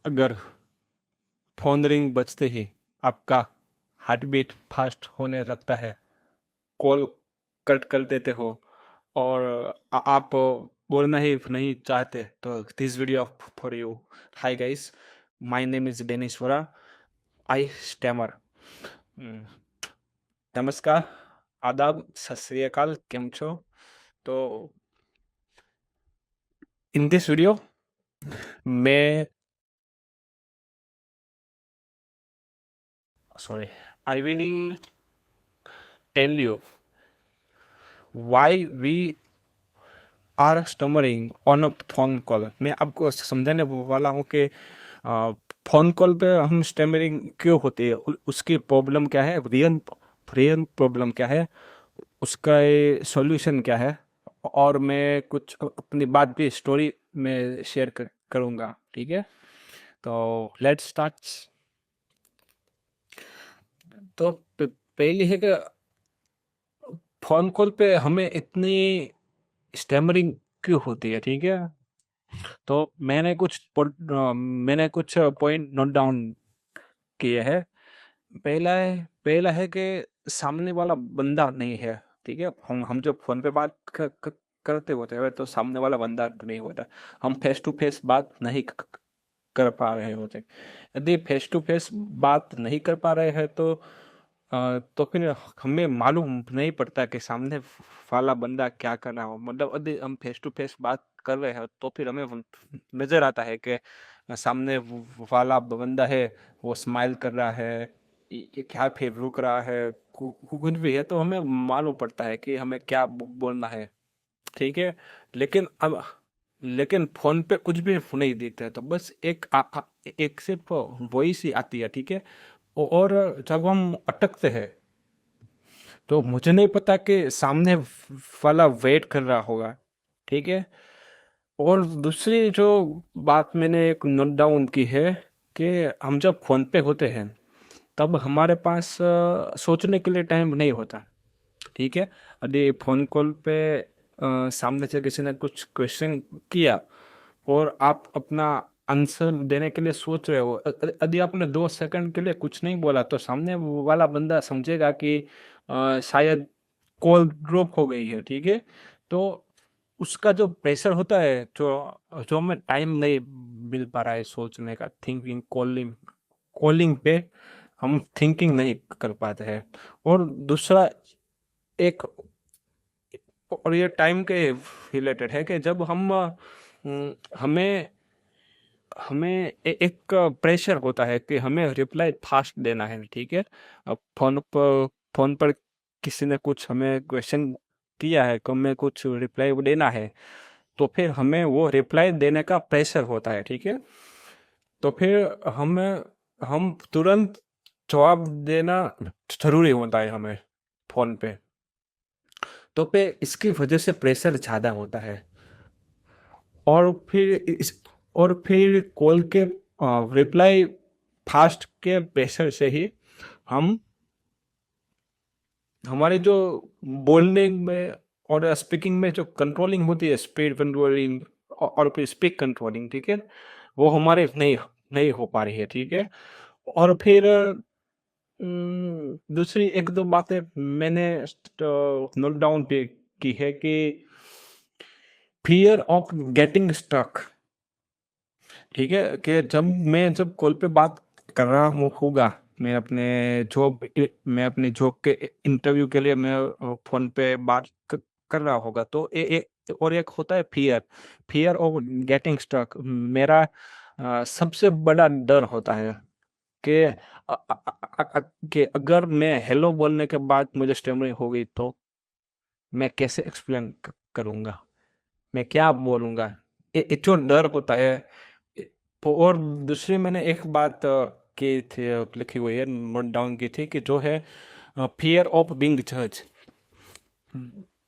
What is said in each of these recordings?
अगर phone ring बजते ही आपका हार्ट बीट फास्ट होने लगता है, कॉल कट कर देते हो और आप बोलना ही नहीं चाहते, तो this video for you. Hi guys, my name is Dennis Vora, I stammer. नमस्कार, आदाब, सत श्री अकाल, केम छो। तो इन दिस वीडियो मैं sorry, I will tell you why we are stammering on a phone call। मैं आपको समझाने वाला हूँ कि फोन कॉल पे हम स्टैमरिंग क्यों होती है, उसकी प्रॉब्लम क्या है, रियल रियल प्रॉब्लम क्या है, उसका सॉल्यूशन क्या है। और मैं कुछ अपनी बात भी स्टोरी में शेयर करूँगा, ठीक है। तो लेट्स स्टार्ट। तो पहली है कि फोन कॉल पे हमें इतनी स्टैमरिंग क्यों होती है, ठीक है। तो मैंने कुछ पॉइंट नोट डाउन किए हैं। पहला है कि सामने वाला बंदा नहीं है, ठीक है। हम जब फोन पे बात करते होते हैं तो सामने वाला बंदा नहीं होता। हम फेस टू फेस बात नहीं कर पा रहे होते। यदि फेस टू फेस बात नहीं कर पा रहे हैं तो फिर हमें मालूम नहीं पड़ता कि सामने वाला बंदा क्या कर रहा हो। मतलब यदि हम फेस टू फेस बात कर रहे हैं तो फिर हमें नजर आता है कि सामने वाला बंदा है, वो स्माइल कर रहा है, ये क्या फिर रुक रहा है, कुछ भी है, तो हमें मालूम पड़ता है कि हमें क्या बोलना है, ठीक है। लेकिन अब लेकिन फोन पे कुछ भी नहीं दिखता है, तो बस एक सिर्फ वॉइस ही आती है, ठीक है। और जब हम अटकते हैं तो मुझे नहीं पता कि सामने वाला वेट कर रहा होगा, ठीक है। और दूसरी जो बात मैंने एक नोट डाउन की है कि हम जब फोन पे होते हैं तब हमारे पास सोचने के लिए टाइम नहीं होता, ठीक है। यदि फोन कॉल पे सामने से किसी ने कुछ क्वेश्चन किया और आप अपना आंसर देने के लिए सोच रहे हो, यदि आपने 2 सेकंड के लिए कुछ नहीं बोला तो सामने वाला बंदा समझेगा कि शायद कॉल ड्रॉप हो गई है, ठीक है। तो उसका जो प्रेशर होता है, जो जो हमें टाइम नहीं मिल पा रहा है सोचने का, थिंकिंग, कॉलिंग कॉलिंग पे हम थिंकिंग नहीं कर पाते हैं। और दूसरा एक, और ये टाइम के रिलेटेड है कि जब हमें हमें एक प्रेशर होता है कि हमें रिप्लाई फास्ट देना है, ठीक है। अब फोन पर किसी ने कुछ हमें क्वेश्चन किया है, तो हमें कुछ रिप्लाई देना है, तो फिर हमें वो रिप्लाई देने का प्रेशर होता है, ठीक है। तो फिर हम तुरंत जवाब देना जरूरी होता है हमें फोन पे। तो पे इसकी वजह से प्रेशर ज़्यादा होता है। और फिर इस और फिर कॉल के रिप्लाई फास्ट के प्रेशर से ही हम हमारे जो बोलने में और स्पीकिंग में जो कंट्रोलिंग होती है, स्पीड कंट्रोलिंग और फिर स्पीक कंट्रोलिंग, ठीक है, वो हमारे नहीं नहीं हो पा रही है, ठीक है। और फिर दूसरी एक दो बातें मैंने नोट डाउन की है कि फियर ऑफ गेटिंग स्टक, ठीक है। कि जब कॉल पे बात कर रहा हूँ होगा, मैं अपने जॉब के इंटरव्यू के लिए मैं फोन पे बात कर रहा होगा, तो और एक होता है fear, fear of getting stuck. मेरा सबसे बड़ा डर होता है कि कि अगर मैं हेलो बोलने के बाद मुझे स्टैमरिंग हो गई तो मैं कैसे एक्सप्लेन करूंगा, मैं क्या बोलूंगा। ये जो डर होता है। ए- और दूसरी मैंने एक बात की थी, लिखी हुई है, नोट डाउन की थी, कि जो है फियर ऑफ बीइंग जज।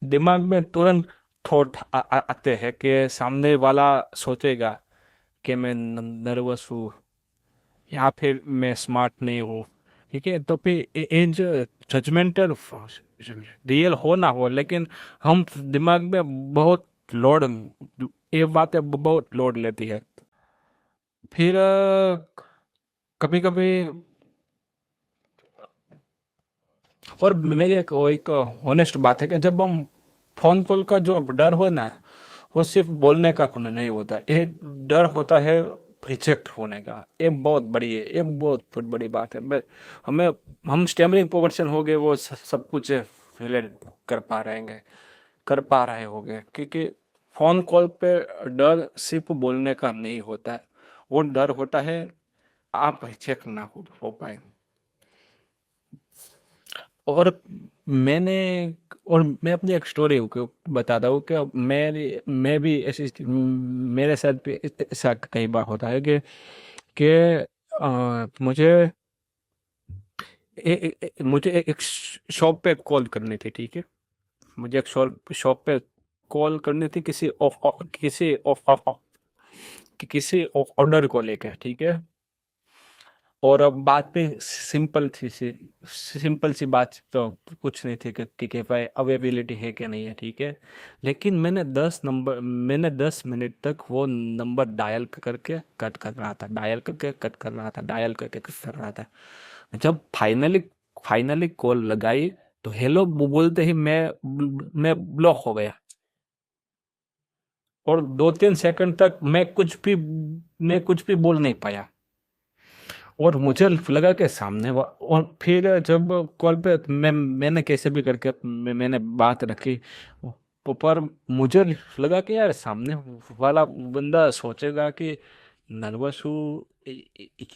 दिमाग में तुरंत थॉट आते हैं कि सामने वाला सोचेगा कि मैं नर्वस हूँ या फिर मैं स्मार्ट नहीं हूँ, ठीक है। तो फिर ये जो जजमेंटल रियल हो ना हो, लेकिन हम दिमाग में बहुत लोड, ये बातें बहुत लोड लेती है। फिर कभी कभी, और मेरी एक ऑनेस्ट बात है कि जब हम फोन कॉल का जो डर हो ना, वो सिर्फ बोलने का नहीं होता, ये डर होता है रिजेक्ट होने का। ये बहुत बड़ी है, ये बहुत बड़ी बात है। मैं हमें हम स्टैमरिंग पर्सन हो गए, वो सब कुछ रिलेट कर पा रहेंगे, कर पा रहे होंगे, क्योंकि फोन कॉल पे डर सिर्फ बोलने का नहीं होता है, वो डर होता है आप रिजेक्ट ना हो पाए। और मैंने और मैं अपनी एक स्टोरी बताता हूँ कि मैं भी ऐसी मेरे साथ भी ऐसा कई बार होता है कि मुझे मुझे एक शॉप पे कॉल करनी थी, ठीक है। मुझे एक शॉप शॉप पे कॉल करनी थी किसी ऑर्डर को लेकर, ठीक है। और अब बात पे सिंपल सी बात तो कुछ नहीं थी कि भाई अवेलेबिलिटी है कि नहीं है, ठीक है। लेकिन मैंने 10 मिनट तक वो नंबर डायल करके कट कर रहा था, डायल करके कट कर रहा था, डायल करके कट कर रहा था। जब फाइनली कॉल लगाई तो हेलो बोलते ही मैं ब्लॉक हो गया। और 2-3 सेकंड तक मैं कुछ भी बोल नहीं पाया। और मुझे लगा कि और फिर जब कॉल पे मैंने कैसे भी करके मैंने बात रखी, पर मुझे लगा कि यार सामने वाला बंदा सोचेगा कि नर्वस हूँ,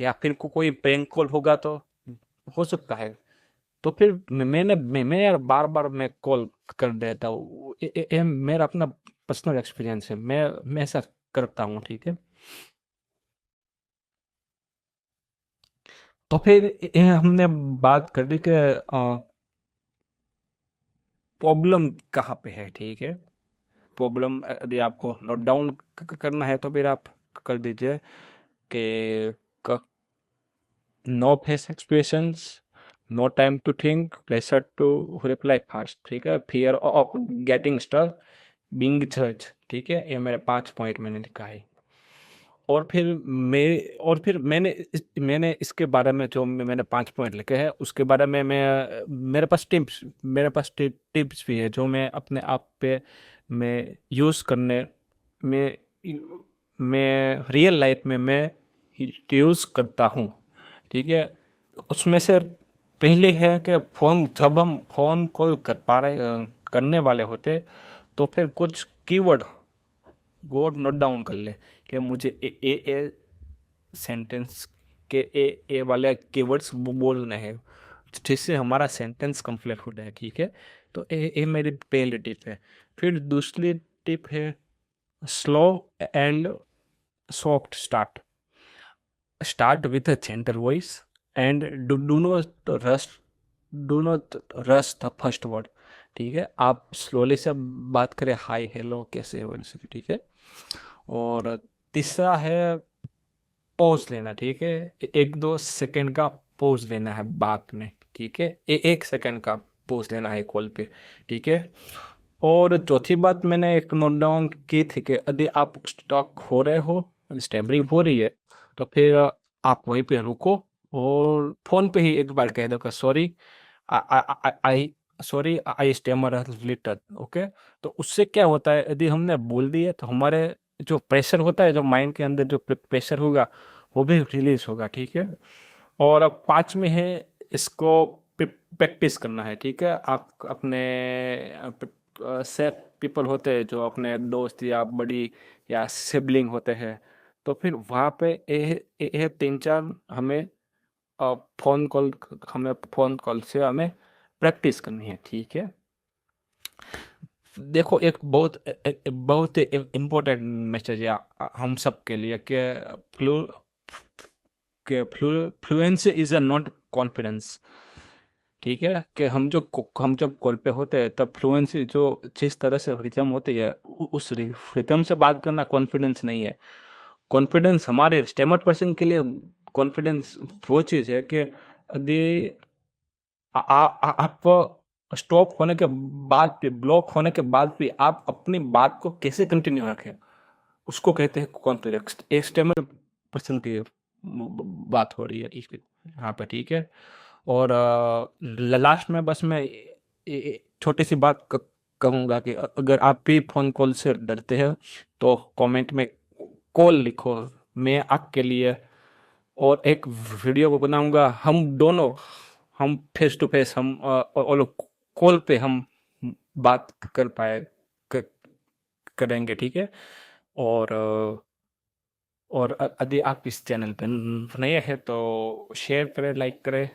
या फिर कोई प्रैंक कॉल होगा, तो हो सकता है। तो फिर मैं यार बार बार मैं कॉल कर देता हूँ। ये मेरा अपना पर्सनल एक्सपीरियंस है, मैं ऐसा करता हूँ, ठीक है। तो फिर ये हमने बात कर ली कि प्रॉब्लम कहाँ पे है, ठीक है। प्रॉब्लम यदि आपको नोट डाउन करना है तो फिर आप कर दीजिए कि no face expressions, no time to think, pressure to reply fast, ठीक है, fear of getting stuck, being जज, ठीक है। ये मेरे 5 पॉइंट मैंने लिखा है। और फिर मैंने इसके बारे में जो मैंने 5 पॉइंट लिखे हैं उसके बारे में मैं मेरे पास टिप्स भी है जो मैं अपने आप पे मैं यूज़ करने में मैं रियल लाइफ में मैं यूज़ करता हूँ, ठीक है। उसमें से पहले है कि जब हम फ़ोन कॉल करने वाले होते, तो फिर कुछ कीवर्ड वर्ड नोट डाउन कर ले कि मुझे ए सेंटेंस के ए वाले कीवर्ड्स बोलने हैं, जिससे हमारा सेंटेंस कंप्लीट हो जाए, ठीक है। तो ये मेरी पहली टिप है। फिर दूसरी टिप है slow and soft start, start with a gentle voice and rush do not rush the first word, ठीक है। आप स्लोली से बात करें, हाय हेलो कैसे हो, ऐसे, ठीक है। और तीसरा है पॉज लेना, ठीक है। 1-2 सेकंड का पॉज लेना है बात में, ठीक है। 1 सेकंड का पॉज लेना है कॉल पे, ठीक है। और चौथी बात मैंने एक नोट डाउन की थी कि यदि आप स्टॉक हो रहे हो, स्टैमरिंग हो रही है, तो फिर आप वहीं पे रुको और फोन पे ही एक बार कह दो कि सॉरी, आई सॉरी, आई स्टैमर लिटल, ओके। तो उससे क्या होता है, यदि हमने बोल दिया तो हमारे जो प्रेशर होता है, जो माइंड के अंदर जो प्रेशर होगा वो भी रिलीज होगा, ठीक है। और अब 5 में है, इसको प्रैक्टिस करना है, ठीक है। आप अपने सेफ पीपल होते हैं जो अपने दोस्त या बड़ी या सिबलिंग होते हैं, तो फिर वहाँ पे ये 3-4 अ, फ़ोन कॉल हमें फ़ोन कॉल से हमें प्रैक्टिस करनी है, ठीक है। देखो एक बहुत इम्पोर्टेंट मैसेज है हम सब के लिए कि flu fluency is a not confidence, ठीक है। कि हम जब कॉल पे होते हैं तब फ्लुएंसी जो जिस तरह से रिदम होती है उस रिदम से बात करना कॉन्फिडेंस नहीं है। कॉन्फिडेंस हमारे स्टेमर पर्सन के लिए कॉन्फिडेंस वो चीज़ है कि यदि आप स्टॉप होने के बाद भी, ब्लॉक होने के बाद भी आप अपनी बात को कैसे कंटिन्यू रखें, उसको कहते हैं कॉन्फिडेंस। पर्सन की बात हो रही है यहाँ पे, ठीक है। और लास्ट में बस मैं छोटी सी बात कहूँगा कि अगर आप भी फ़ोन कॉल से डरते हैं तो कमेंट में कॉल लिखो, मैं आपके लिए और एक वीडियो बनाऊंगा, हम दोनों, हम फेस टू फेस, हम और कॉल पे हम बात कर पाए क- करेंगे, ठीक है। और और यदि आप इस चैनल पे नए हैं तो शेयर करें, लाइक करें,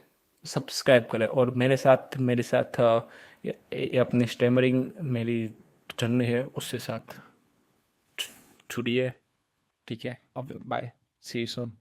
सब्सक्राइब करें, और मेरे साथ ये अपनी स्टैमरिंग मेरी जर्नी है उससे साथ जुड़िए, ठीक है। अब बाय, सी यू सून।